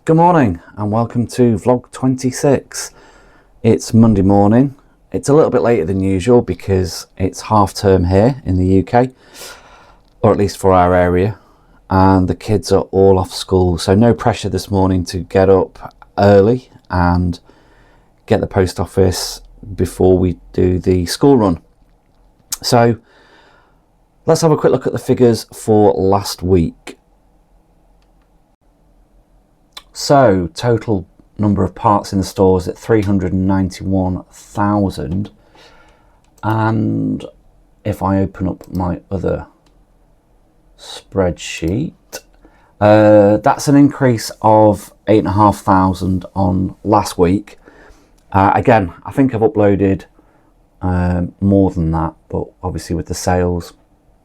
Good morning and welcome to vlog 26. It's Monday morning. It's a little bit later than usual because it's half term here in the UK, or at least for our area, and the kids are all off school, so no pressure this morning to get up early and get the post office before we do the school run. So let's have a quick look at the figures for last week. So total number of parts in the stores at 391,000, and if I open up my other spreadsheet, that's an increase of 8,500 on last week. Again, I think I've uploaded more than that, but obviously with the sales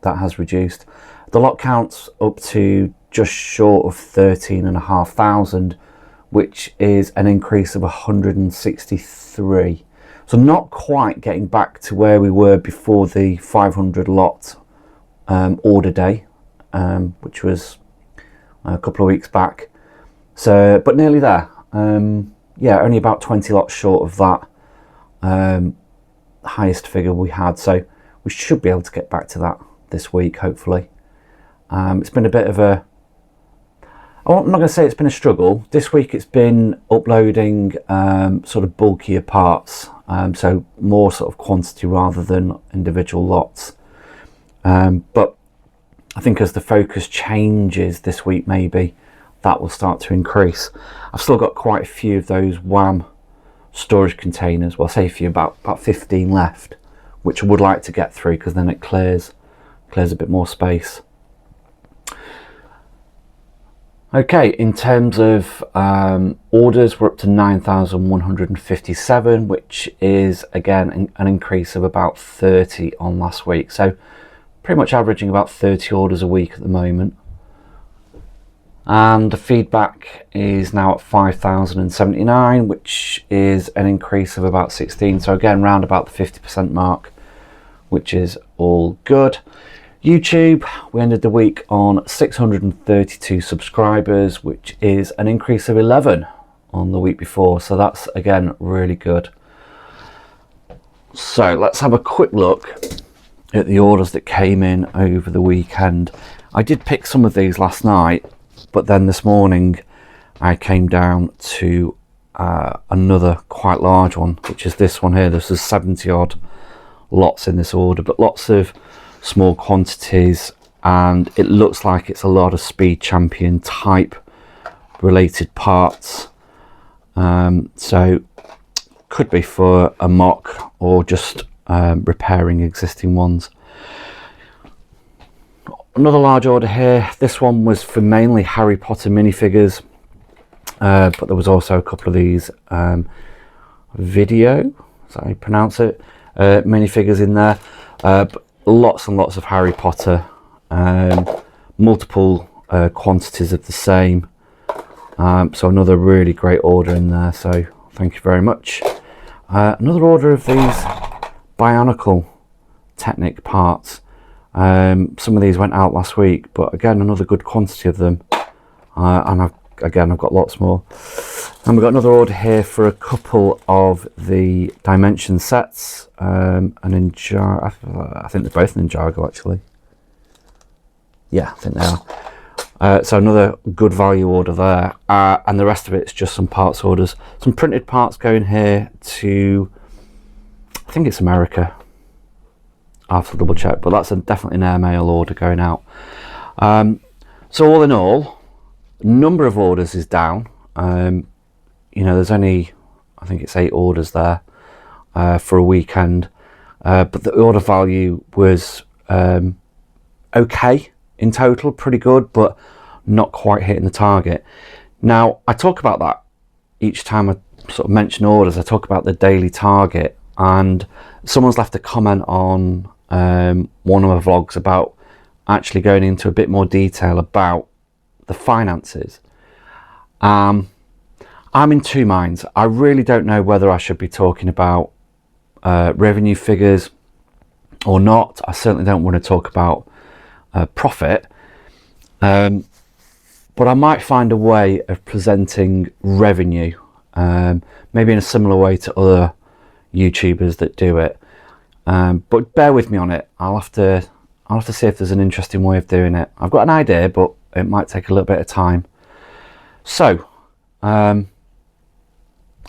that has reduced. The lot count's up to just short of 13,500, which is an increase of 163. So not quite getting back to where we were before the 500 lot order day, which was a couple of weeks back. So, but nearly there. Yeah, only about 20 lots short of that highest figure we had. So we should be able to get back to that this week, hopefully. It's been a bit of a, I'm not going to say it's been a struggle. This week it's been uploading sort of bulkier parts, so more sort of quantity rather than individual lots. But I think as the focus changes this week, maybe that will start to increase. I've still got quite a few of those WAM storage containers. Well, I say a few, about 15 left, which I would like to get through because then it clears a bit more space. Okay, in terms of orders, we're up to 9,157, which is again an increase of about 30 on last week. So pretty much averaging about 30 orders a week at the moment. And the feedback is now at 5,079, which is an increase of about 16. So again, round about the 50% mark, which is all good. YouTube, we ended the week on 632 subscribers, which is an increase of 11 on the week before. So that's again really good. So let's have a quick look at the orders that came in over the weekend. I did pick some of these last night, but then this morning I came down to another quite large one, which is this one here. This is 70 odd lots in this order, but lots of small quantities, and it looks like it's a lot of Speed Champion type related parts. So could be for a mock or just repairing existing ones. Another large order here. This one was for mainly Harry Potter minifigures, but there was also a couple of these video, is that how you pronounce it, minifigures in there. But lots and lots of Harry Potter, multiple quantities of the same. So another really great order in there, so thank you very much. Another order of these Bionicle Technic parts. Some of these went out last week, but again another good quantity of them, and I've got lots more. And we've got another order here for a couple of the dimension sets, and I think they're both Ninjago actually. Yeah, I think they are. So another good value order there, and the rest of it's just some parts orders. Some printed parts going here to, I think it's America. I'll have to double check, but that's definitely an airmail order going out. So all in all, number of orders is down. You know, there's only, I think it's 8 orders there for a weekend, but the order value was okay in total, pretty good, but not quite hitting the target. Now, I talk about that each time I sort of mention orders. I talk about the daily target, and someone's left a comment on one of my vlogs about actually going into a bit more detail about the finances. I'm in two minds. I really don't know whether I should be talking about revenue figures or not. I certainly don't want to talk about profit. but I might find a way of presenting revenue, maybe in a similar way to other YouTubers that do it. But bear with me on it. I'll have to see if there's an interesting way of doing it. I've got an idea, but it might take a little bit of time. So I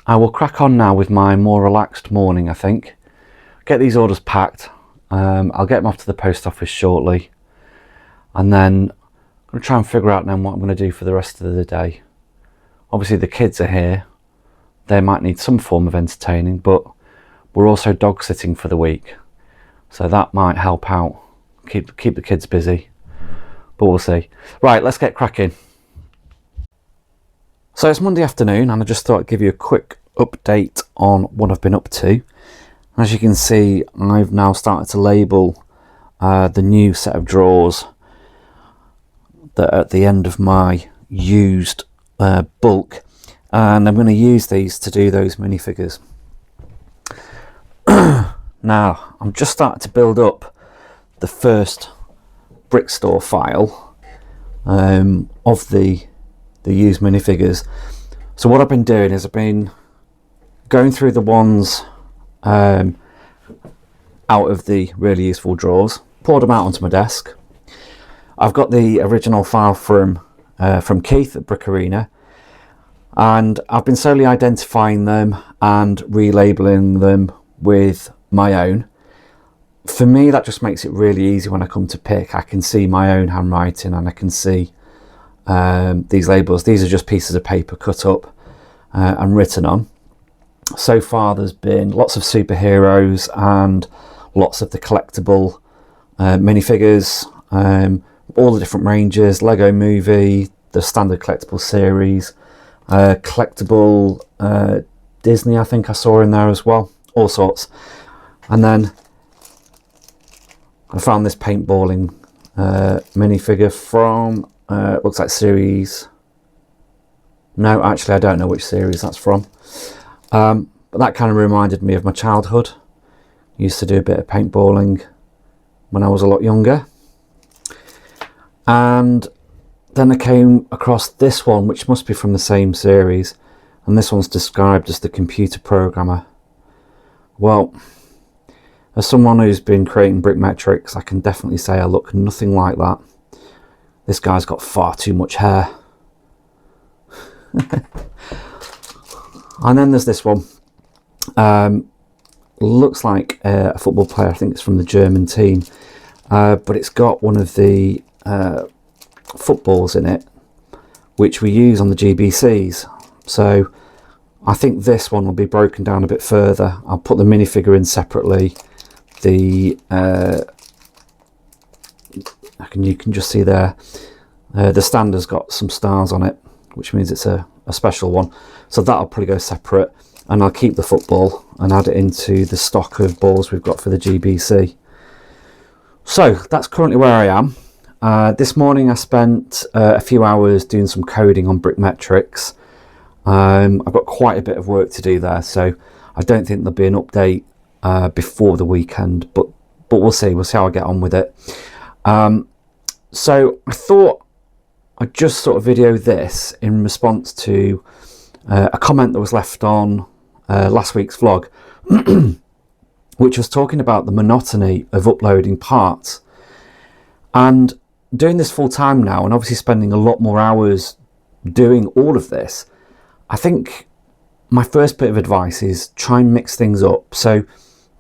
will crack on now with my more relaxed morning, I think. Get these orders packed. I'll get them off to the post office shortly, and then I'm going to try and figure out then what I'm going to do for the rest of the day. Obviously the kids are here. They might need some form of entertaining, but we're also dog sitting for the week, so that might help out, keep the kids busy, but we'll see. Right, let's get cracking. So it's Monday afternoon, and I just thought I'd give you a quick update on what I've been up to. As you can see, I've now started to label the new set of drawers that are at the end of my used bulk, and I'm going to use these to do those minifigures. Now, I'm just starting to build up the first brick store file of the used minifigures. So what I've been doing is I've been going through the ones out of the really useful drawers, poured them out onto my desk. I've got the original file from Keith at Brick Arena, and I've been slowly identifying them and relabeling them with my own. For me, that just makes it really easy when I come to pick. I can see my own handwriting, and I can see these labels. These are just pieces of paper cut up and written on. So far there's been lots of superheroes and lots of the collectible minifigures, all the different ranges, Lego Movie, the standard collectible series, collectible Disney I think I saw in there as well, all sorts. And then I found this paintballing minifigure from looks like series, no, actually I don't know which series that's from. But that kind of reminded me of my childhood. I used to do a bit of paintballing when I was a lot younger. And then I came across this one, which must be from the same series, and this one's described as the computer programmer. Well, as someone who's been creating BRICKS, I can definitely say I look nothing like that. This guy's got far too much hair. And then there's this one. Looks like a football player. I think it's from the German team, but it's got one of the footballs in it, which we use on the GBCs. So I think this one will be broken down a bit further. I'll put the minifigure in separately. You can just see there, the stand has got some stars on it, which means it's a special one. So that'll probably go separate, and I'll keep the football and add it into the stock of balls we've got for the GBC. So that's currently where I am. This morning I spent a few hours doing some coding on BRICKS. I've got quite a bit of work to do there, so I don't think there'll be an update before the weekend, but we'll see how I get on with it. So I thought I'd just sort of video this in response to a comment that was left on last week's vlog, which was talking about the monotony of uploading parts. And doing this full time now, and obviously spending a lot more hours doing all of this, I think my first bit of advice is try and mix things up. So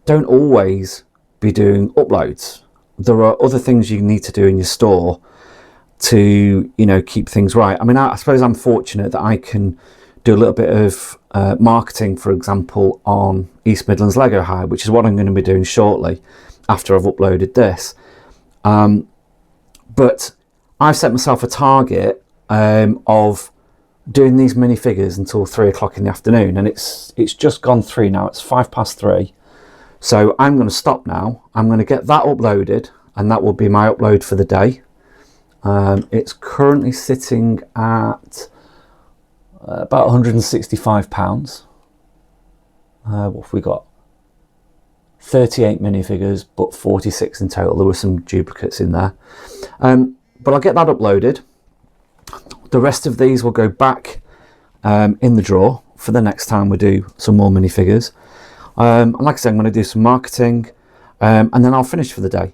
don't always be doing uploads. There are other things you need to do in your store to, you know, keep things right. I mean, I suppose I'm fortunate that I can do a little bit of marketing, for example, on East Midlands Lego Hire, which is what I'm going to be doing shortly after I've uploaded this. But I've set myself a target of doing these minifigures until 3 o'clock in the afternoon, and it's just gone 3 now. It's 3:05. So I'm going to stop now. I'm going to get that uploaded, and that will be my upload for the day. It's currently sitting at about £165. What have we got? 38 minifigures, but 46 in total. There were some duplicates in there. But I'll get that uploaded. The rest of these will go back in the drawer for the next time we do some more minifigures. And like I said, I'm going to do some marketing, and then I'll finish for the day.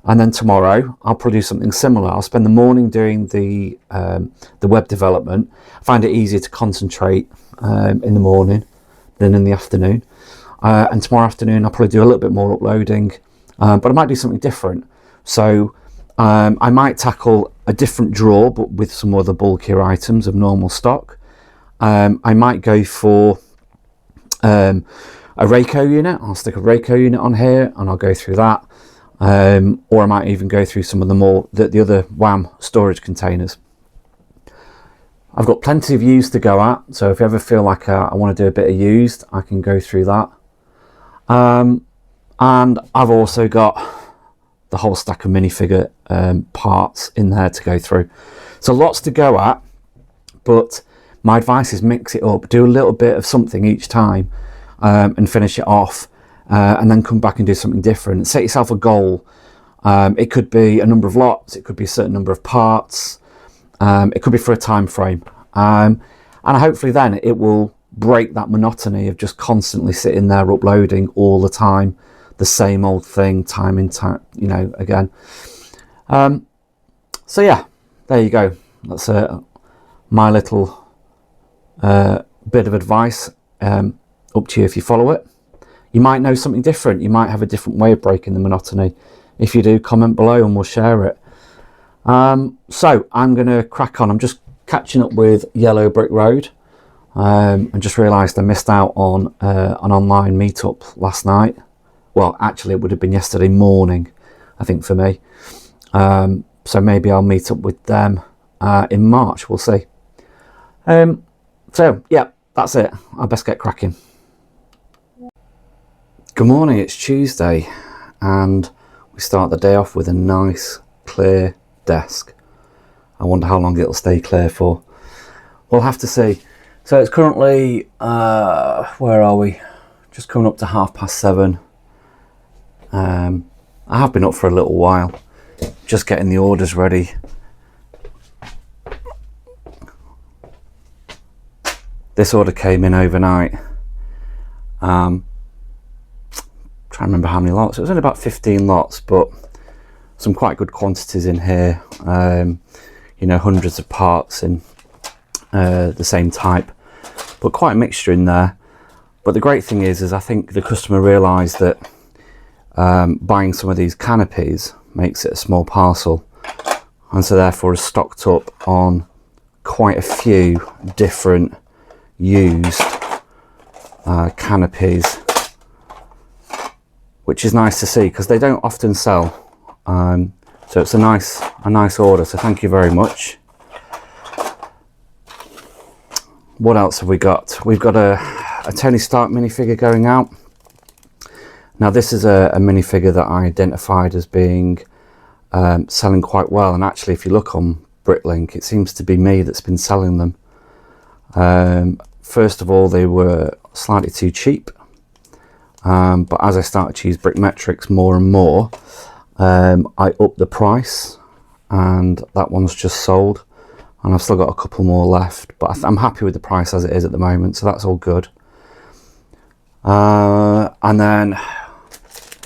And then tomorrow I'll probably do something similar. I'll spend the morning doing the web development. I find it easier to concentrate in the morning than in the afternoon. And tomorrow afternoon I'll probably do a little bit more uploading, but I might do something different. So I might tackle a different drawer, but with some other bulkier items of normal stock. I might go for a Rayco unit. I'll stick a Rayco unit on here and I'll go through that. Or I might even go through some of the other WAM storage containers. I've got plenty of used to go at, so if you ever feel like I want to do a bit of used, I can go through that. And I've also got the whole stack of minifigure parts in there to go through. So lots to go at, but my advice is mix it up, do a little bit of something each time, and finish it off, and then come back and do something different. Set yourself a goal. It could be a number of lots, it could be a certain number of parts, it could be for a time frame, and hopefully then it will break that monotony of just constantly sitting there uploading all the time, the same old thing, time in time, you know, again. So yeah, there you go. That's my little bit of advice. Up to you if you follow it. You might know something different. You might have a different way of breaking the monotony. If you do, comment below and we'll share it. So I'm going to crack on. I'm just catching up with Yellow Brick Road. And just realised I missed out on an online meetup last night. Well, actually it would have been yesterday morning, I think, for me. So maybe I'll meet up with them in March. We'll see. So yeah, that's it. I best get cracking. Good morning, it's Tuesday and we start the day off with a nice clear desk. I wonder how long it'll stay clear for. We'll have to see. So it's currently, where are we? Just coming up to 7:30. I have been up for a little while, just getting the orders ready. This order came in overnight. Trying to remember how many lots. It was only about 15 lots, but some quite good quantities in here. You know, hundreds of parts in the same type, but quite a mixture in there. But the great thing is I think the customer realised that buying some of these canopies makes it a small parcel, and so therefore is stocked up on quite a few different used canopies, which is nice to see because they don't often sell. So it's a nice order, so thank you very much. What else have we got? We've got a Tony Stark minifigure going out. Now this is a minifigure that I identified as being selling quite well, and actually if you look on Bricklink, it seems to be me that's been selling them. First of all, they were slightly too cheap. But as I started to use Brickmetrics more and more, I upped the price, and that one's just sold, and I've still got a couple more left, but I'm happy with the price as it is at the moment, so that's all good. And then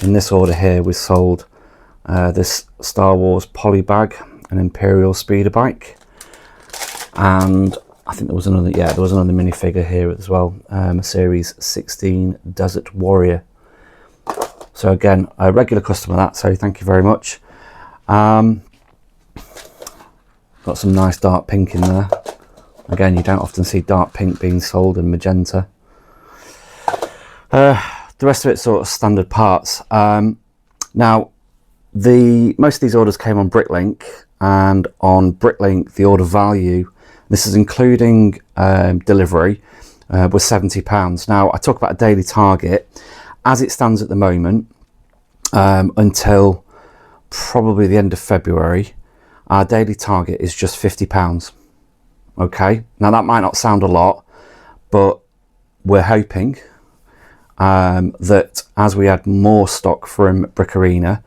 in this order here we sold this Star Wars poly bag, an Imperial speeder bike, and I think there was another minifigure here as well, a Series 16 Desert Warrior. So again, a regular customer that, so thank you very much. Got some nice dark pink in there. Again, you don't often see dark pink being sold, and magenta. The rest of it's sort of standard parts. Now, most of these orders came on Bricklink, and on Bricklink the order value, this is including delivery, was £70. Now I talk about a daily target. As it stands at the moment, until probably the end of February, our daily target is just £50. Okay, now that might not sound a lot, but we're hoping that as we add more stock from Brick Arena,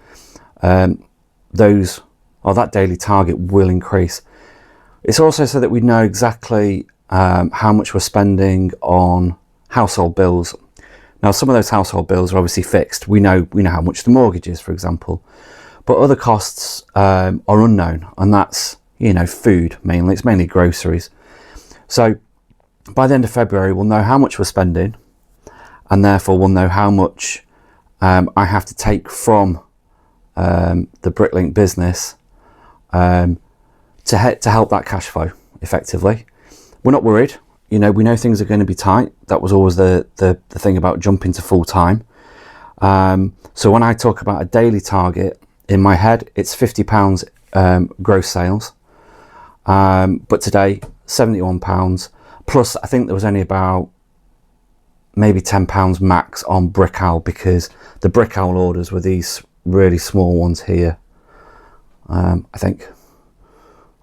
that daily target will increase. It's also so that we know exactly how much we're spending on household bills. Now, some of those household bills are obviously fixed. We know how much the mortgage is, for example, but other costs are unknown, and that's, you know, food mainly. It's mainly groceries. So by the end of February, we'll know how much we're spending, and therefore we'll know how much I have to take from the Bricklink business to help that cash flow effectively. We're not worried. You know, we know things are going to be tight. That was always the thing about jumping to full time. So when I talk about a daily target, in my head, it's £50 gross sales. But today, £71. Plus, I think there was only about maybe £10 max on Brick Owl, because the Brick Owl orders were these really small ones here. I think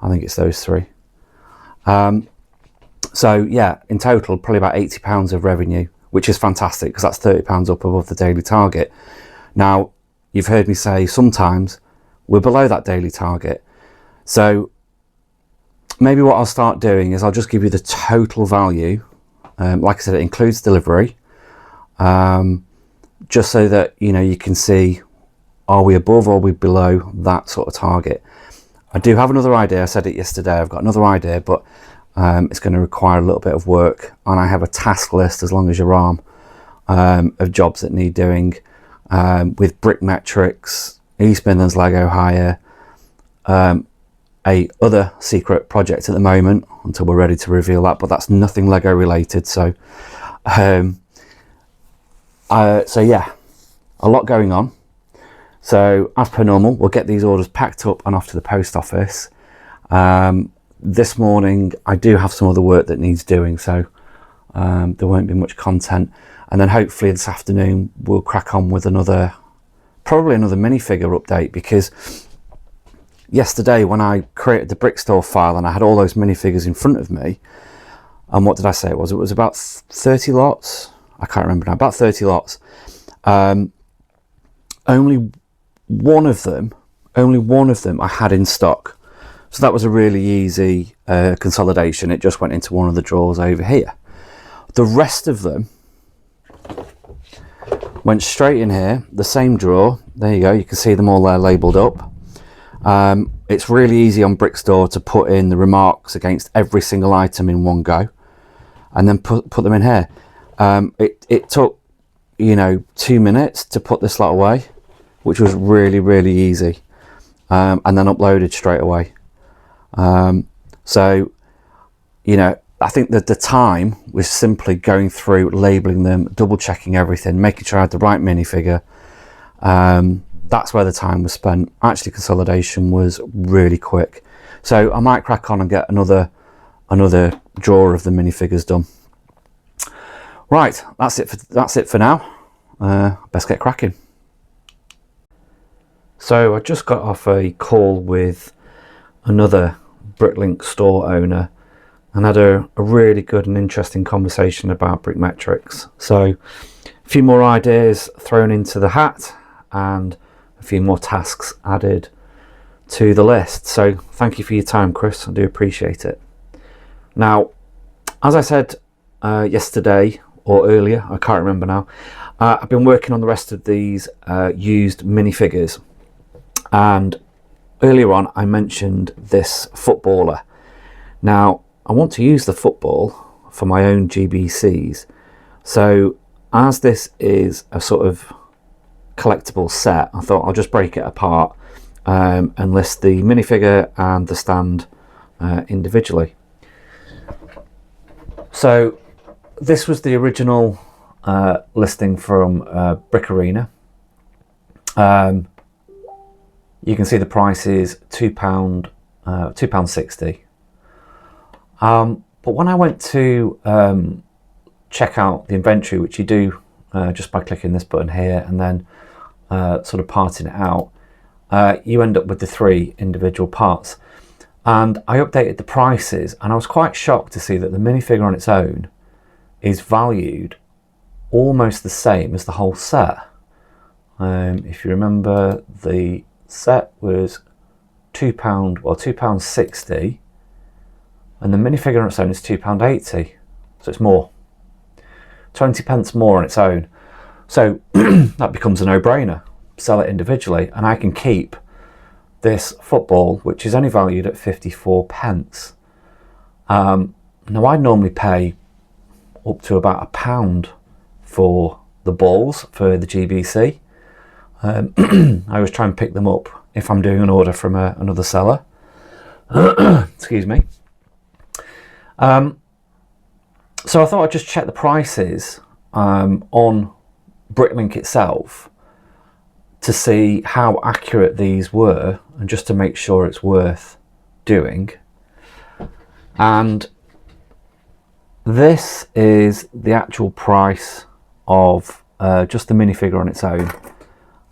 it's those three. So yeah, in total, probably about £80 of revenue, which is fantastic, because that's £30 up above the daily target. Now, you've heard me say sometimes we're below that daily target. So maybe what I'll start doing is I'll just give you the total value. Like I said, it includes delivery, just so that, you know, you can see, are we above or are we below that sort of target. I do have another idea. I said it yesterday. I've got another idea, but it's going to require a little bit of work, and I have a task list as long as your arm of jobs that need doing, with Brickmetrics, East Midlands Lego Hire, a other secret project at the moment until we're ready to reveal that, but that's nothing Lego related. So so yeah, a lot going on. So as per normal, we'll get these orders packed up and off to the post office. This morning I do have some other work that needs doing, so there won't be much content, and then hopefully this afternoon we'll crack on with probably another minifigure update, because yesterday when I created the brick store file and I had all those minifigures in front of me, and what did I say it was? It was about 30 lots. I can't remember now. About 30 lots. Only one of them I had in stock. So that was a really easy consolidation. It just went into one of the drawers over here. The rest of them went straight in here, the same drawer. There you go. You can see them all there labelled up. It's really easy on Brickstore to put in the remarks against every single item in one go, and then put them in here. It took, you know, 2 minutes to put this lot away, which was really, really easy, and then uploaded straight away. So, you know, I think that the time was simply going through, labelling them, double checking everything, making sure I had the right minifigure. That's where the time was spent. Actually, consolidation was really quick. So I might crack on and get another drawer of the minifigures done. Right, that's it for now. Best get cracking. So I just got off a call with another Bricklink store owner and had a really good and interesting conversation about Brickmetrics. So a few more ideas thrown into the hat and a few more tasks added to the list. So thank you for your time, Chris. I do appreciate it. Now, as I said yesterday or earlier, I can't remember now, I've been working on the rest of these used minifigures, and earlier on I mentioned this footballer. Now I want to use the football for my own GBCs, so as this is a sort of collectible set, I thought I'll just break it apart and list the minifigure and the stand individually. So this was the original listing from Brick Arena. You can see the price is £2.60. But when I went to check out the inventory, which you do just by clicking this button here and then sort of parting it out, you end up with the 3 individual parts. And I updated the prices, and I was quite shocked to see that the minifigure on its own is valued almost the same as the whole set. If you remember, the set was £2.60, and the minifigure on its own is £2.80, so it's more, 20 pence more on its own. So that becomes a no-brainer. Sell it individually, and I can keep this football, which is only valued at 54 pence. Now I normally pay up to about £1 for the balls for the GBC. I always try and pick them up if I'm doing an order from another seller. Excuse me. So I thought I'd just check the prices on Bricklink itself to see how accurate these were, and just to make sure it's worth doing. And this is the actual price of just the minifigure on its own.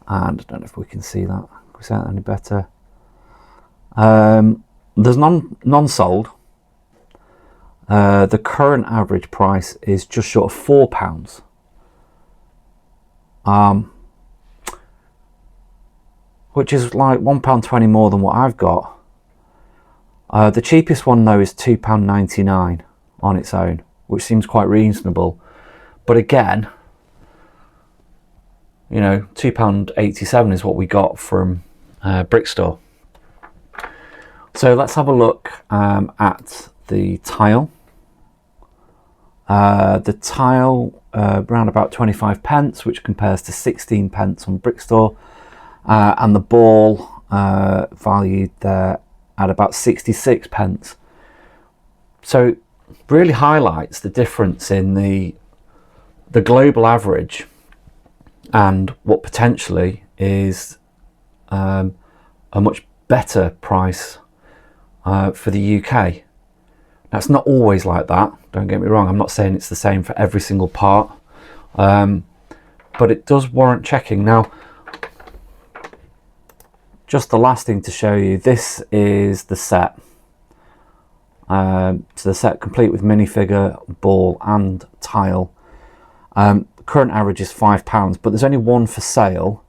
And I don't know if we can see that. Can we see that any better? There's none sold. The current average price is just short of £4. Which is like £1.20 more than what I've got. The cheapest one though is £2.99 on its own, which seems quite reasonable. But again, you know, £2.87 is what we got from Brick Store. So let's have a look at the tile. The tile around about 25 pence, which compares to 16 pence on Brick Store, and the ball valued there at about 66 pence. So really highlights the difference in the global average and what potentially is a much better price for the UK. Now, it's not always like that, don't get me wrong. I'm not saying it's the same for every single part, but it does warrant checking. Now, just the last thing to show you, this is the set. So the set complete with minifigure, ball and tile. Current average is £5, but there's only one for sale.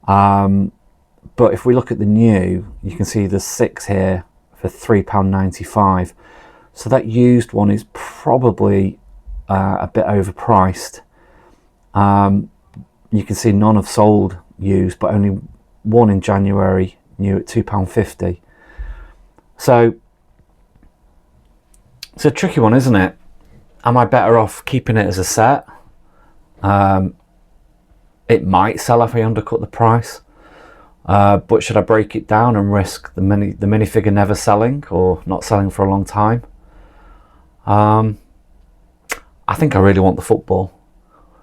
But if we look at the new, you can see there's 6 here for £3.95. So that used one is probably a bit overpriced. You can see none have sold used, but only one in January, new at £2.50. So it's a tricky one, isn't it? Am I better off keeping it as a set? It might sell if I undercut the price, but should I break it down and risk the minifigure never selling or not selling for a long time? I think I really want the football,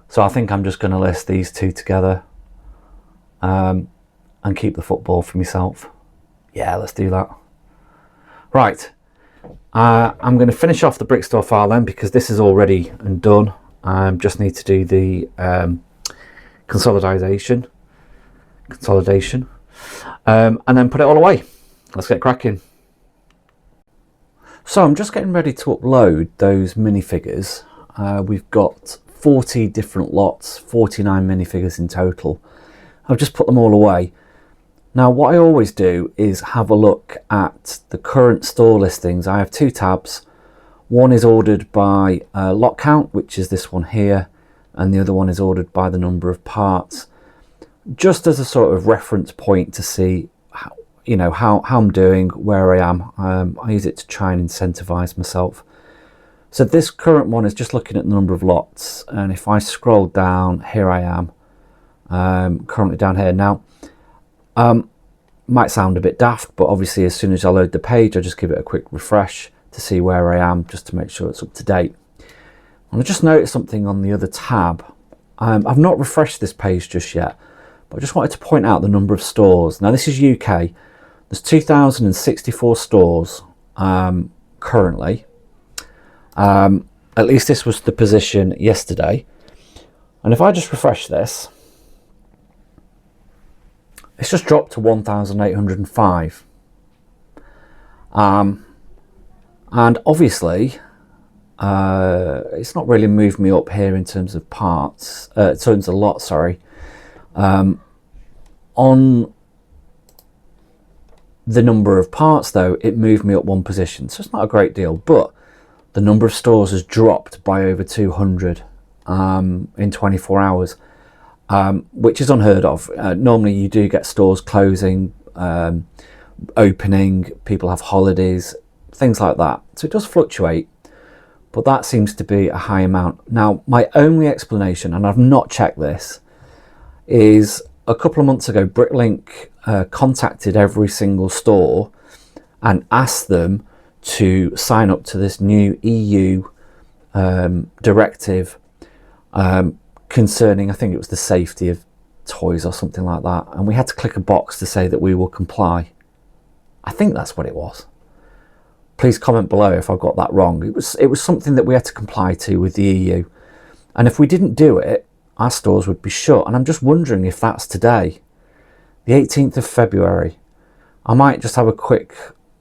so I think I'm just going to list these two together and keep the football for myself. Yeah, let's do that. Right, I'm going to finish off the Brick Store file then, because this is all ready and done. Just need to do the consolidation, and then put it all away. Let's get cracking. So I'm just getting ready to upload those minifigures. We've got 40 different lots, 49 minifigures in total. I've just put them all away. Now what I always do is have a look at the current store listings. I have 2 tabs. One is ordered by lot count, which is this one here, and the other one is ordered by the number of parts, just as a sort of reference point to see how, you know, how I'm doing, where I am. I use it to try and incentivize myself. So this current one is just looking at the number of lots, and if I scroll down, here I am, currently down here. Now, might sound a bit daft, but obviously as soon as I load the page, I just give it a quick refresh to see where I am, just to make sure it's up to date. And I just noticed something on the other tab. I've not refreshed this page just yet, but I just wanted to point out the number of stores. Now this is UK. There's 2,064 stores currently. At least this was the position yesterday. And if I just refresh this, it's just dropped to 1,805. And obviously, it's not really moved me up here in terms of parts, in terms of lots, sorry. On the number of parts though, it moved me up one position, so it's not a great deal, but the number of stores has dropped by over 200 in 24 hours, which is unheard of. Normally you do get stores closing, opening, people have holidays, things like that, so it does fluctuate, but that seems to be a high amount. Now my only explanation, and I've not checked this, is a couple of months ago Bricklink contacted every single store and asked them to sign up to this new EU directive concerning, I think it was the safety of toys or something like that, and we had to click a box to say that we will comply. I think that's what it was. Please comment below if I've got that wrong. It was something that we had to comply to with the EU, and if we didn't do it, our stores would be shut. And I'm just wondering if that's today, the 18th of February. I might just have a quick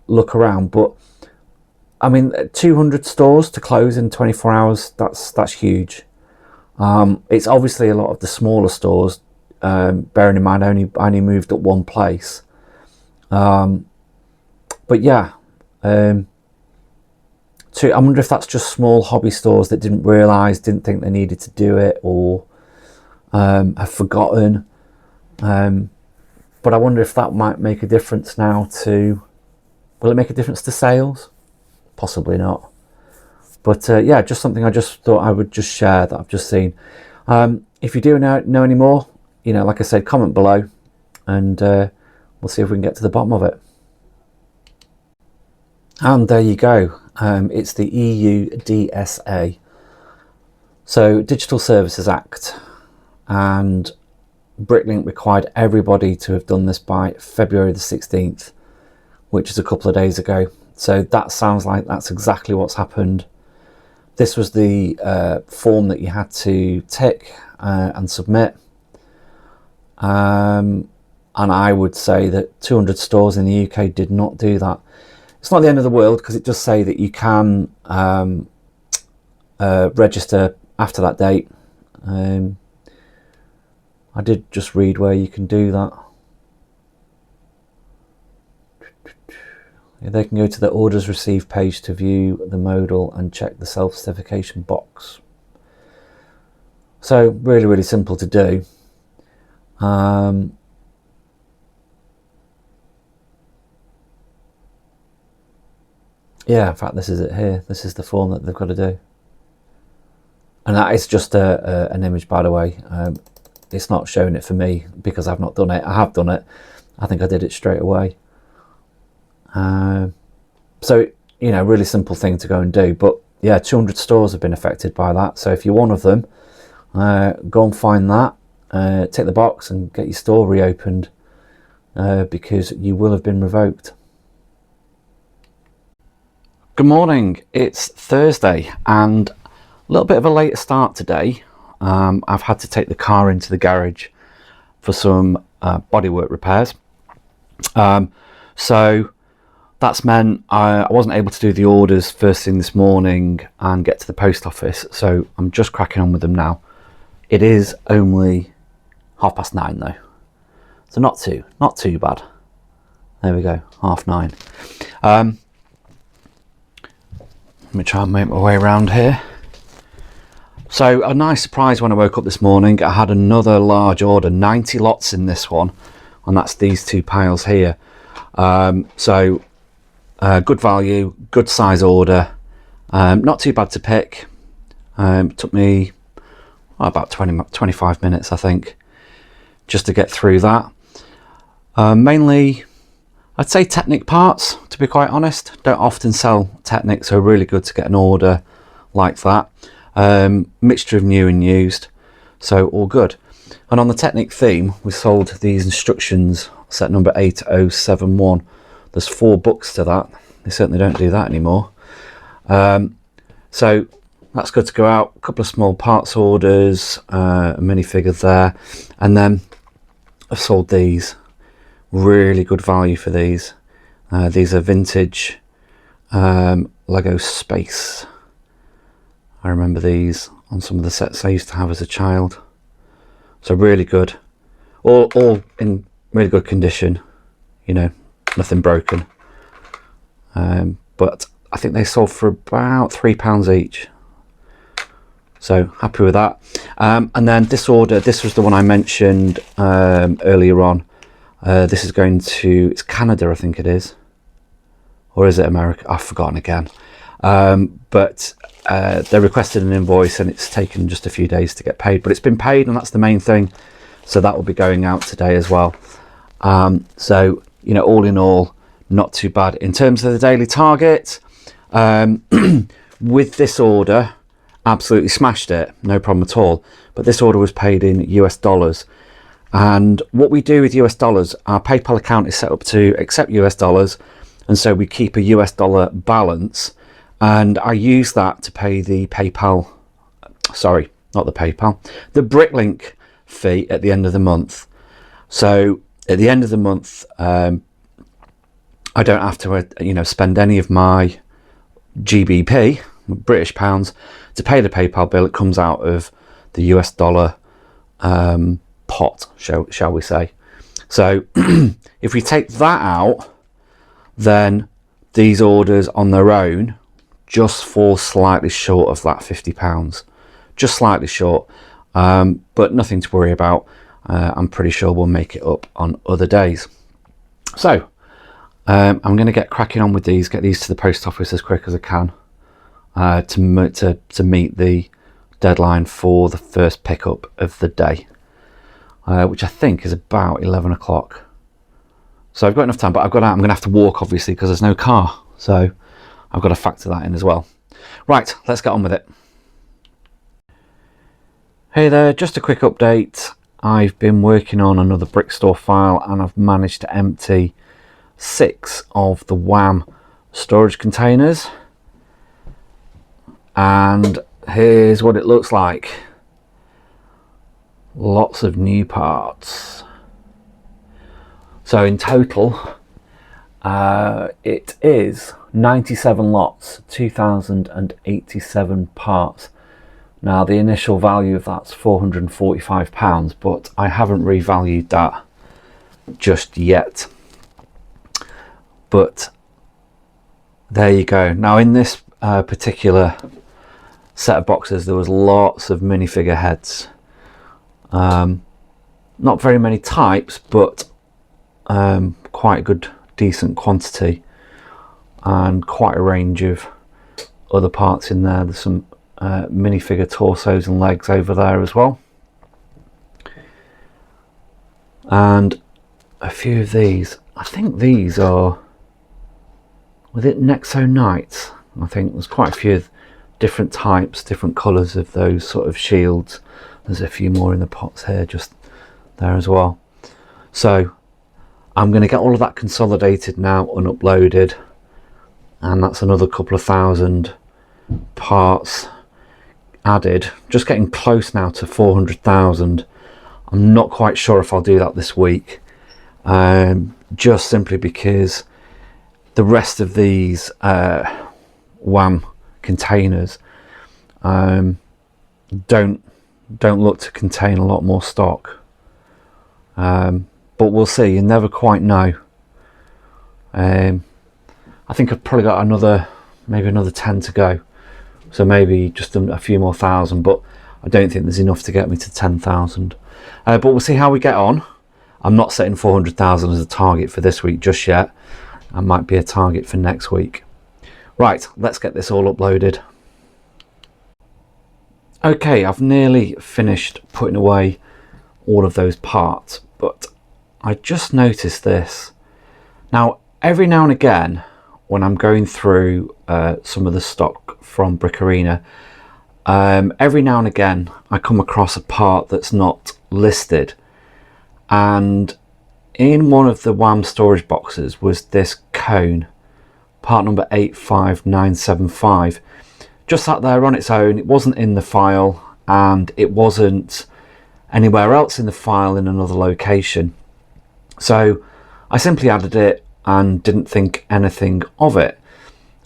look around, but I mean, 200 stores to close in 24 hours, that's huge. It's obviously a lot of the smaller stores, bearing in mind I only moved at one place. But yeah, I wonder if that's just small hobby stores that didn't realise, didn't think they needed to do it, or have forgotten. But I wonder if that might make a difference now to, will it make a difference to sales? Possibly not. But yeah, just something I just thought I would just share that I've just seen. If you do know any more, you know, like I said, comment below, and we'll see if we can get to the bottom of it. And there you go. It's the EU DSA, so Digital Services Act, and Bricklink required everybody to have done this by February the 16th, which is a couple of days ago. So that sounds like that's exactly what's happened. This was the form that you had to tick and submit. And I would say that 200 stores in the UK did not do that. It's not the end of the world, because it does say that you can register after that date. I did just read where you can do that. They can go to the orders received page to view the modal and check the self-certification box. So really simple to do. Yeah, in fact, this is it here. This is the form that they've got to do. And that is just an image, by the way. It's not showing it for me because I've not done it. I have done it. I think I did it straight away. So, you know, really simple thing to go and do. But yeah, 200 stores have been affected by that. So if you're one of them, go and find that, tick the box and get your store reopened, because you will have been revoked. Good morning, it's Thursday and a little bit of a later start today. I've had to take the car into the garage for some bodywork repairs. So that's meant I wasn't able to do the orders first thing this morning and get to the post office. So I'm just cracking on with them now. It is only 9:30 though. So not too bad. There we go, 9:30. Let me try and make my way around here. So a nice surprise when I woke up this morning. I had another large order, 90 lots in this one, and that's these two piles here. So good value, good size order, not too bad to pick. Took me about 25 minutes, I think, just to get through that. Mainly, I'd say Technic parts, to be quite honest. Don't often sell Technic, so really good to get an order like that. Mixture of new and used, so all good. And on the Technic theme, we sold these instructions, set number 8071. There's 4 books to that. They certainly don't do that anymore. So that's good to go out. A couple of small parts orders, a minifigure there, and then I've sold these. Really good value for these. These are vintage Lego Space. I remember these on some of the sets I used to have as a child. So really good. All in really good condition. You know, nothing broken. But I think they sold for about £3 each. So happy with that. And then this order, this was the one I mentioned earlier on. This is going to, it's Canada, I think it is. Or is it America? I've forgotten again. But they requested an invoice and it's taken just a few days to get paid. But it's been paid and that's the main thing. So that will be going out today as well. So, you know, all in all, not too bad. In terms of the daily target, with this order, absolutely smashed it, no problem at all. But this order was paid in US dollars. And what we do with US dollars, our PayPal account is set up to accept US dollars. And so we keep a US dollar balance. And I use that to pay the PayPal, sorry, not the PayPal, the BRICklink fee at the end of the month. So at the end of the month, I don't have to, you know, spend any of my GBP, British pounds, to pay the PayPal bill. It comes out of the US dollar pot, shall we say. So if we take that out, then these orders on their own just fall slightly short of that £50, just slightly short, but nothing to worry about. I'm pretty sure we'll make it up on other days. So I'm going to get cracking on with these, get these to the post office as quick as I can to meet the deadline for the first pickup of the day, which I think is about 11 o'clock. So I've got enough time, but I'm going to have to walk, obviously, because there's no car. So I've got to factor that in as well. Right, let's get on with it. Hey there, just a quick update. I've been working on another brick store file and I've managed to empty 6 of the WAM storage containers. And here's what it looks like. Lots of new parts. So in total, it is 97 lots, 2,087 parts. Now the initial value of that's £445, but I haven't revalued that just yet. But there you go. Now in this particular set of boxes, there was lots of minifigure heads. Not very many types, but quite a good decent quantity, and quite a range of other parts in there. There's some minifigure torsos and legs over there as well, and a few of these. I think these are, was it Nexo Knights? I think there's quite a few different types, different colours of those sort of shields. There's a few more in the pots here, just there as well. So I'm going to get all of that consolidated now and uploaded, and that's another couple of thousand parts added. Just getting close now to 400,000. I'm not quite sure if I'll do that this week, just simply because the rest of these WAM containers don't look to contain a lot more stock, but we'll see. You never quite know. I think I've probably got maybe another 10 to go, so maybe just a few more thousand, but I don't think there's enough to get me to 10,000. But we'll see how we get on. I'm not setting 400,000 as a target for this week just yet. That might be a target for next week. Right, let's get this all uploaded. Okay, I've nearly finished putting away all of those parts, but I just noticed this. Now, every now and again, when I'm going through some of the stock from Brick Arena, every now and again I come across a part that's not listed, and in one of the WAM storage boxes was this cone, part number 85975, just sat there on its own. It wasn't in the file, and it wasn't anywhere else in the file in another location. So I simply added it and didn't think anything of it.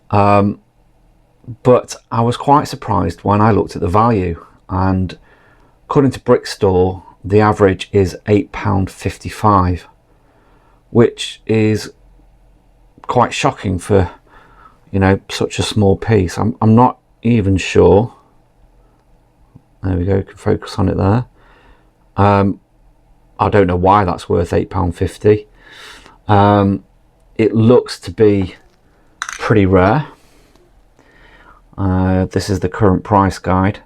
But I was quite surprised when I looked at the value, and according to Brick Store, the average is £8.55, which is quite shocking for, you know, such a small piece. I'm not even sure. There we go, you can focus on it there. I don't know why that's worth £8.50. It looks to be pretty rare. This is the current price guide.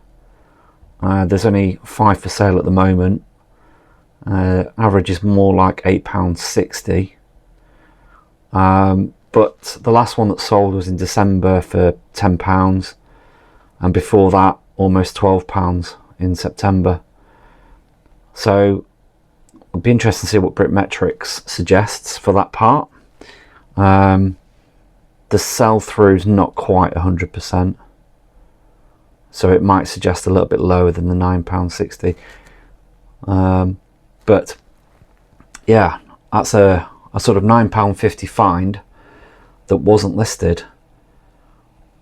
There's only 5 for sale at the moment. Average is more like £8.60. But the last one that sold was in December for £10, and before that almost £12 in September. So it'll be interesting to see what BRICKS suggests for that part. The sell-through is not quite 100%, so it might suggest a little bit lower than the £9.60. But yeah, that's a sort of £9.50 find that wasn't listed.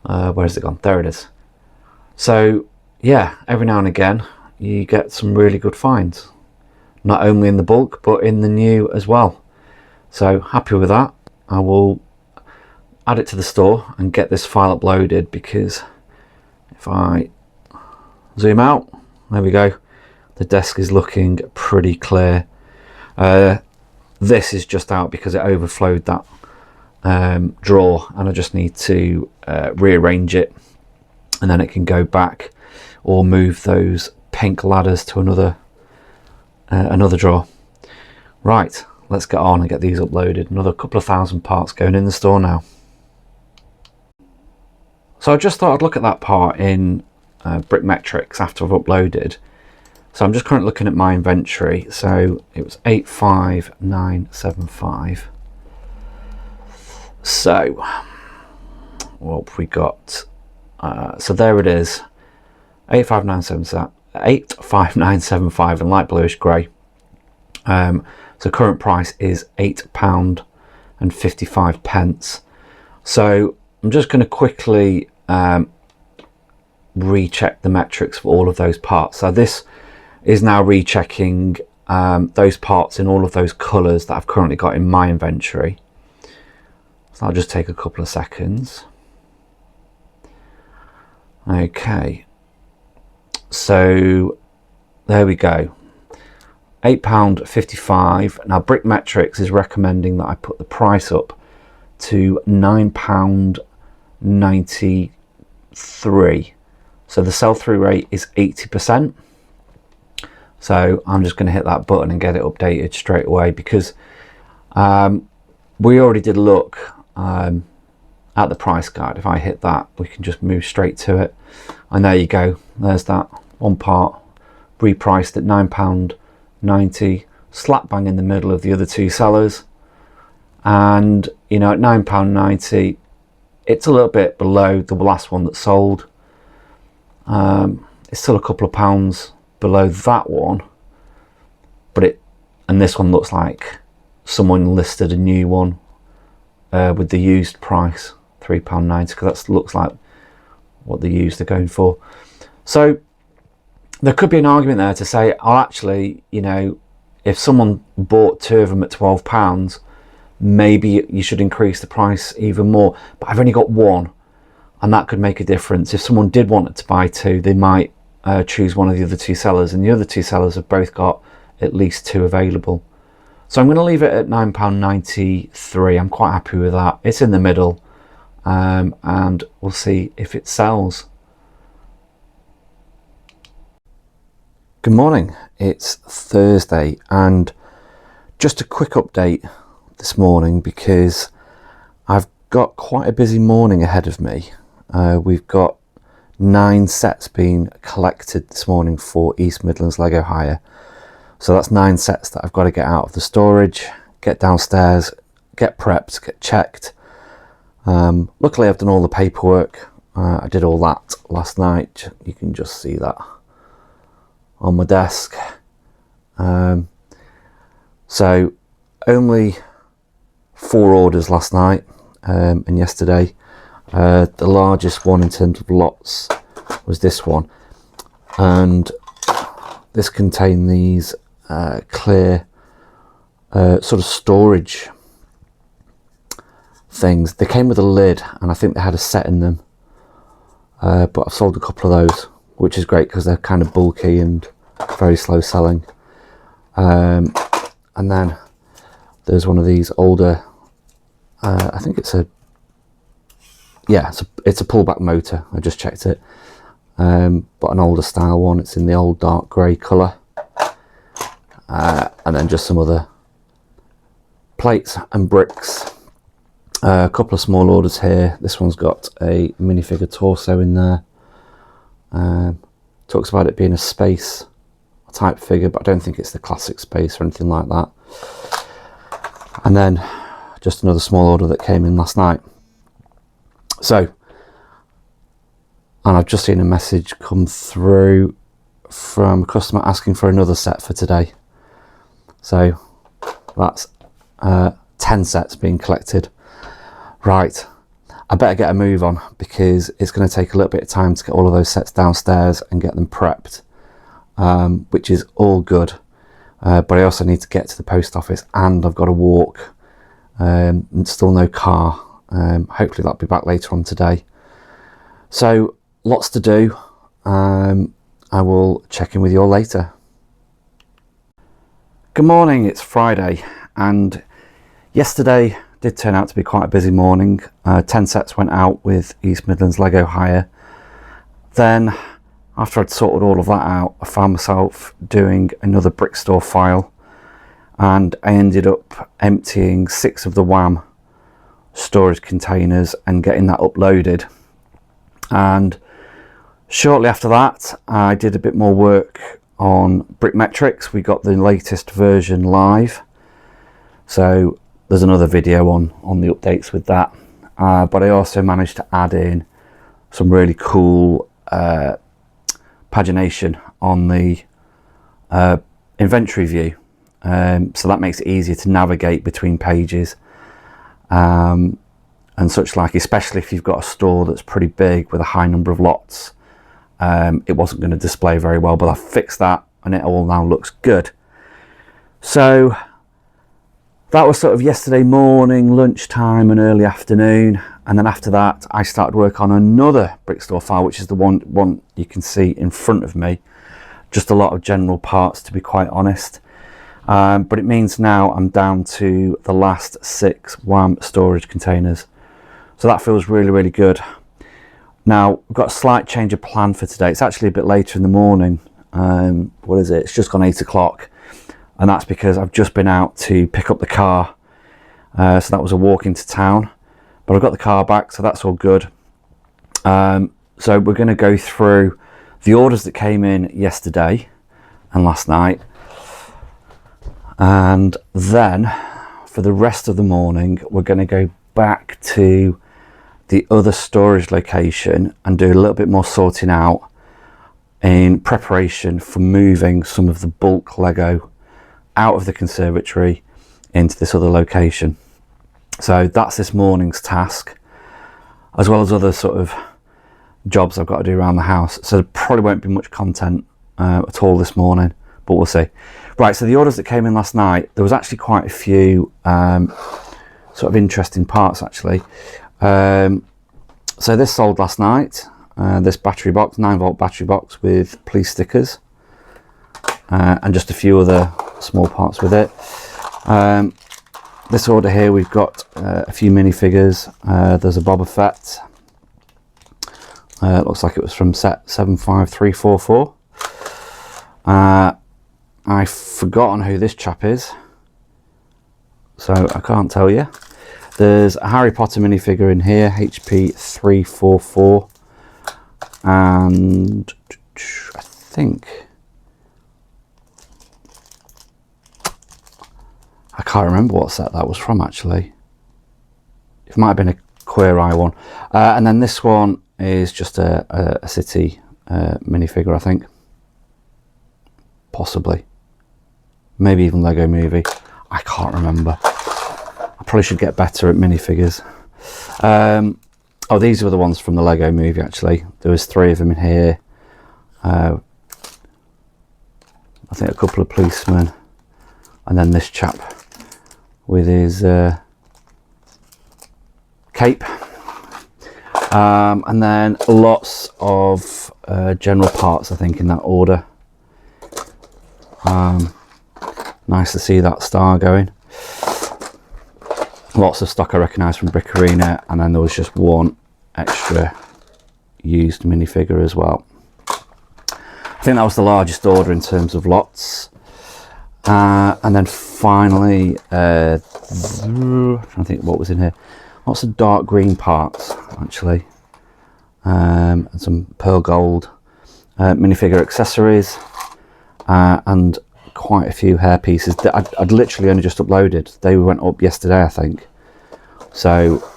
Where has it gone? There it is. So yeah, every now and again you get some really good finds, not only in the bulk but in the new as well. So happy with that. I will add it to the store and get this file uploaded, because if I zoom out, there we go, the desk is looking pretty clear. This is just out because it overflowed that drawer, and I just need to rearrange it, and then it can go back, or move those pink ladders to another drawer. Right, let's get on and get these uploaded. Another couple of thousand parts going in the store now. So I just thought I'd look at that part in BRICKS after I've uploaded. So I'm just currently looking at my inventory. So it was 85975. So what have we got? So there it is, 85975 in light bluish grey. So current price is £8.55. So I'm just going to quickly recheck the metrics for all of those parts. So this is now rechecking those parts in all of those colours that I've currently got in my inventory. So I'll just take a couple of seconds. Okay, so there we go, £8.55. Now BRICKS is recommending that I put the price up to £9.93. So the sell-through rate is 80%. So I'm just going to hit that button and get it updated straight away, because we already did look at the price guide. If I hit that, we can just move straight to it, and there you go, there's that one part repriced at £9.90, slap bang in the middle of the other two sellers. And you know, at £9.90, it's a little bit below the last one that sold. It's still a couple of pounds below that one, but and this one looks like someone listed a new one with the used price £3.90, because that looks like what the used are going for. So there could be an argument there to say, oh, actually, you know, if someone bought two of them at £12, maybe you should increase the price even more. But I've only got one, and that could make a difference. If someone did want to buy two, they might choose one of the other two sellers, and the other two sellers have both got at least two available. So I'm going to leave it at £9.93. I'm quite happy with that. It's in the middle, and we'll see if it sells. Good morning, it's Thursday, and just a quick update this morning, because I've got quite a busy morning ahead of me. We've got 9 sets being collected this morning for East Midlands Lego Hire. So that's 9 sets that I've got to get out of the storage, get downstairs, get prepped, get checked. Luckily I've done all the paperwork. I did all that last night. You can just see that on my desk. So only 4 orders last night and yesterday. The largest one in terms of lots was this one, and this contained these clear sort of storage things. They came with a lid, and I think they had a set in them. But I've sold a couple of those, which is great because they're kind of bulky and very slow selling. And then there's one of these older, I think it's a pullback motor. I just checked it, but an older style one. It's in the old dark grey colour, and then just some other plates and bricks. A couple of small orders here. This one's got a minifigure torso in there. Talks about it being a space type figure, but I don't think it's the classic space or anything like that. And then just another small order that came in last night. So, and I've just seen a message come through from a customer asking for another set for today. So that's 10 sets being collected. Right, I better get a move on because it's going to take a little bit of time to get all of those sets downstairs and get them prepped, which is all good. But I also need to get to the post office, and I've got to walk. And still no car. Hopefully that'll be back later on today. So lots to do. I will check in with you all later. Good morning, it's Friday, and yesterday did turn out to be quite a busy morning. 10 sets went out with East Midlands Lego Hire. Then after I'd sorted all of that out, I found myself doing another brick store file, and I ended up emptying 6 of the WAM storage containers and getting that uploaded. And shortly after that, I did a bit more work on Brickmetrics. We got the latest version live, so there's another video on the updates with that. But I also managed to add in some really cool pagination on the inventory view, so that makes it easier to navigate between pages and such like, especially if you've got a store that's pretty big with a high number of lots. It wasn't going to display very well, but I fixed that and it all now looks good. So that was sort of yesterday morning, lunchtime and early afternoon. And then after that, I started work on another brick store file, which is the one you can see in front of me. Just a lot of general parts, to be quite honest. But it means now I'm down to the last 6 WAM storage containers. So that feels really, really good. Now, we've got a slight change of plan for today. It's actually a bit later in the morning. What is it? It's just gone 8 o'clock. And that's because I've just been out to pick up the car. So that was a walk into town. But I've got the car back, so that's all good. So we're going to go through the orders that came in yesterday and last night. And then for the rest of the morning, we're going to go back to the other storage location and do a little bit more sorting out in preparation for moving some of the bulk Lego out of the conservatory into this other location. So that's this morning's task, as well as other sort of jobs I've got to do around the house. So there probably won't be much content at all this morning, but we'll see. Right, so the orders that came in last night, there was actually quite a few sort of interesting parts actually. So this sold last night, this battery box, 9-volt battery box with police stickers, and just a few other small parts with it. This order here, we've got a few minifigures. There's a Boba Fett. It looks like it was from set 75344. I've forgotten who this chap is, so I can't tell you. There's a Harry Potter minifigure in here, HP 344, and I think, I can't remember what set that was from actually. It might have been a Queer Eye one. And then this one is just a city minifigure, I think. Possibly. Maybe even Lego Movie. I can't remember. I probably should get better at minifigures. Oh, these were the ones from the Lego Movie actually. There was 3 of them in here. I think a couple of policemen. And then this chap with his cape, and then lots of general parts, I think, in that order. Nice to see that star going. Lots of stock I recognise from Brick Arena, and then there was just one extra used minifigure as well. I think that was the largest order in terms of lots. And then finally, I'm trying to think what was in here. Lots of dark green parts, actually, and some pearl gold minifigure accessories, and quite a few hair pieces that I'd literally only just uploaded. They went up yesterday, I think. So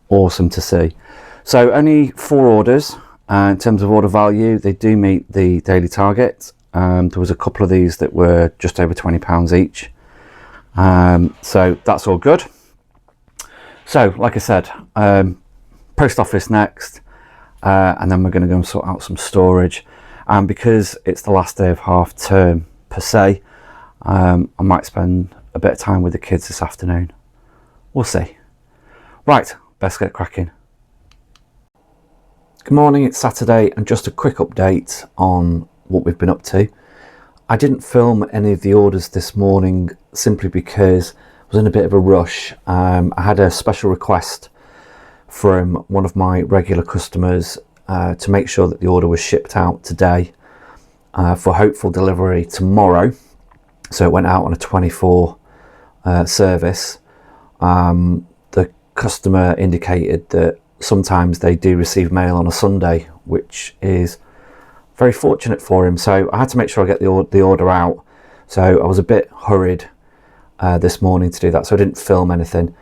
awesome to see. So only 4 orders. In terms of order value, they do meet the daily target. There was a couple of these that were just over £20 each. So that's all good. So like I said, post office next, and then we're going to go and sort out some storage. And because it's the last day of half term per se, I might spend a bit of time with the kids this afternoon. We'll see. Right, best get cracking. Good morning, it's Saturday, and just a quick update on what we've been up to. I didn't film any of the orders this morning simply because I was in a bit of a rush. I had a special request from one of my regular customers to make sure that the order was shipped out today for hopeful delivery tomorrow. So it went out on a 24 service. The customer indicated that sometimes they do receive mail on a Sunday, which is very fortunate for him. So I had to make sure I get the order out. So I was a bit hurried this morning to do that, so I didn't film anything.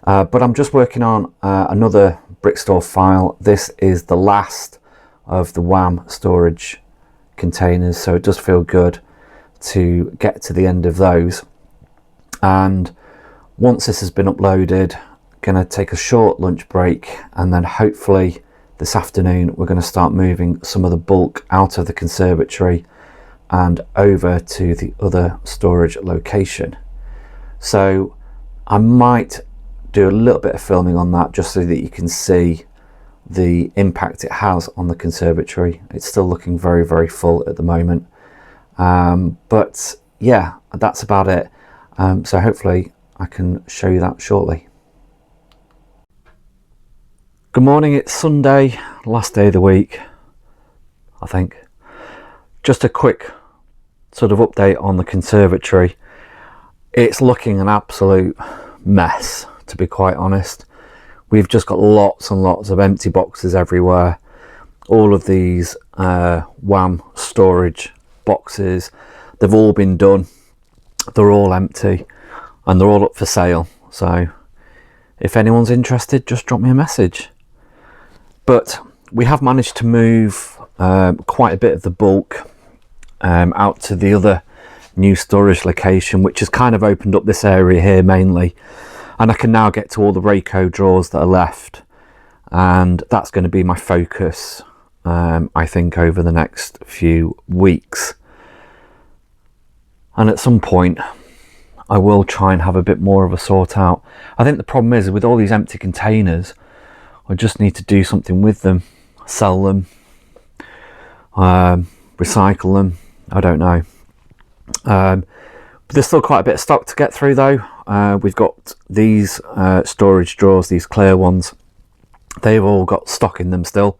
But I'm just working on another brick store file. This is the last of the WAM storage containers, so it does feel good to get to the end of those. And once this has been uploaded, going to take a short lunch break, and then hopefully this afternoon we're going to start moving some of the bulk out of the conservatory and over to the other storage location. So I might do a little bit of filming on that just so that you can see the impact it has on the conservatory. It's still looking very, very full at the moment, but yeah, that's about it. So hopefully I can show you that shortly. Good morning, it's Sunday, last day of the week, I think. Just a quick sort of update on the conservatory. It's looking an absolute mess, to be quite honest. We've just got lots and lots of empty boxes everywhere. All of these WAM storage boxes, they've all been done. They're all empty and they're all up for sale. So if anyone's interested, just drop me a message. But we have managed to move quite a bit of the bulk out to the other new storage location, which has kind of opened up this area here mainly. And I can now get to all the Rayco drawers that are left. And that's going to be my focus, I think, over the next few weeks. And at some point, I will try and have a bit more of a sort out. I think the problem is with all these empty containers, I just need to do something with them, sell them, recycle them, I don't know. But there's still quite a bit of stock to get through though. We've got these storage drawers, these clear ones. They've all got stock in them still.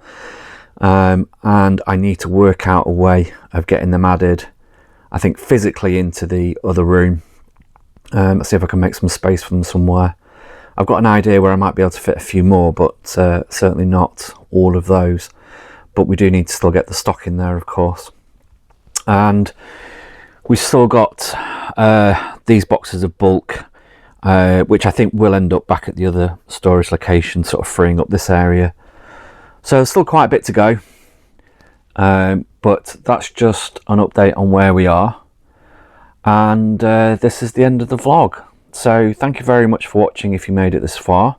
And I need to work out a way of getting them added, I think, physically into the other room. Let's see if I can make some space for them somewhere. I've got an idea where I might be able to fit a few more, but certainly not all of those. But we do need to still get the stock in there, of course. And we've still got these boxes of bulk, which I think will end up back at the other storage location, sort of freeing up this area. So there's still quite a bit to go. But that's just an update on where we are. And this is the end of the vlog. So thank you very much for watching if you made it this far.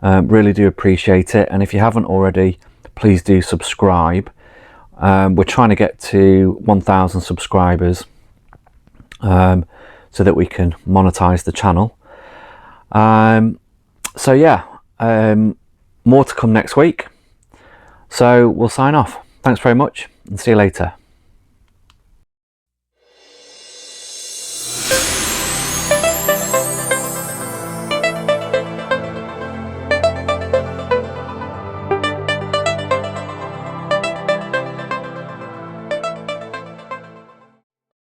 Really do appreciate it. And if you haven't already, please do subscribe. We're trying to get to 1,000 subscribers so that we can monetize the channel. So yeah, More to come next week. So we'll sign off. Thanks very much and see you later.